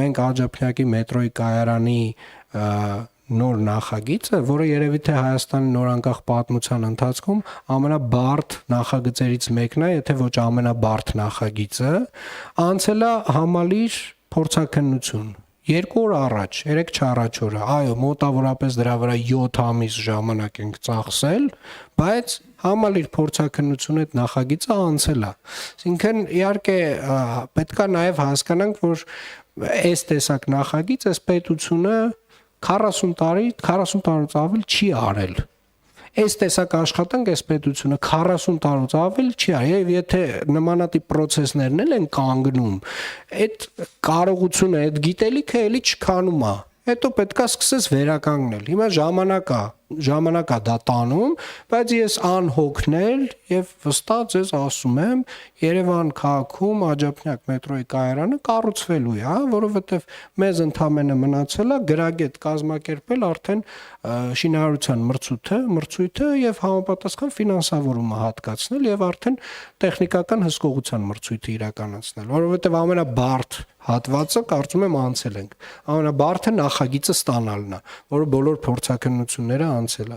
մենք Աջափնյակի մետրոյի կայարանի նոր նախագիծը, որը երևի թե Հայաստանի նորանկախ պատմության ընթացքում ամենաբարդ նախագծերից մեկն է, եթե ոչ ամենաբարդ նախագիծը, անցել է համալիր փորձաքննություն 2 օր առաջ, 3-4 օրը, այո, մոտավորապես դրա վրա 7 ամիս ժամանակ ենք ծախսել, բայց համալիր փորձաքննություն այդ նախագիծը անցել է։ Այսինքն իհարկե պետք է նաև հասկանանք, որ այս տեսակ նախագիծ, այս պետությունը 40 տարուց ավել չի արել։ Այս տեսակ աշխատանք այս պետությունը 40 տարուց ավել չի արել, եւ եթե նմանատիպ process-ներն են կանգնում, այդ կարողությունը, այդ գիտելիքը էլի չքանում է։ Հետո պետքա սկսես վերականգնել։ Հիմա ժամանակ է դա տանում, բայց ես անհոգնել եւ վստահ ձեզ ասում եմ, Երևան քաղաքում Աջափնյակ մետրոյի կայարանը կառուցվելու է, որովհետեւ մեզ ընդամենը մնացել է գրագետ կազմակերպել արդեն շինարարության մրցույթը եւ համապատասխան ֆինանսավորումը հատկացնել եւ արդեն տեխնիկական հսկողության մրցույթը իրականացնել, որովհետեւ ամենաբարդ հատվածը կարծում եմ անցել ենք։ Ամենաբարդը նախագիծը ստանալն է, որը բոլոր փորձաքննությունները անցել է։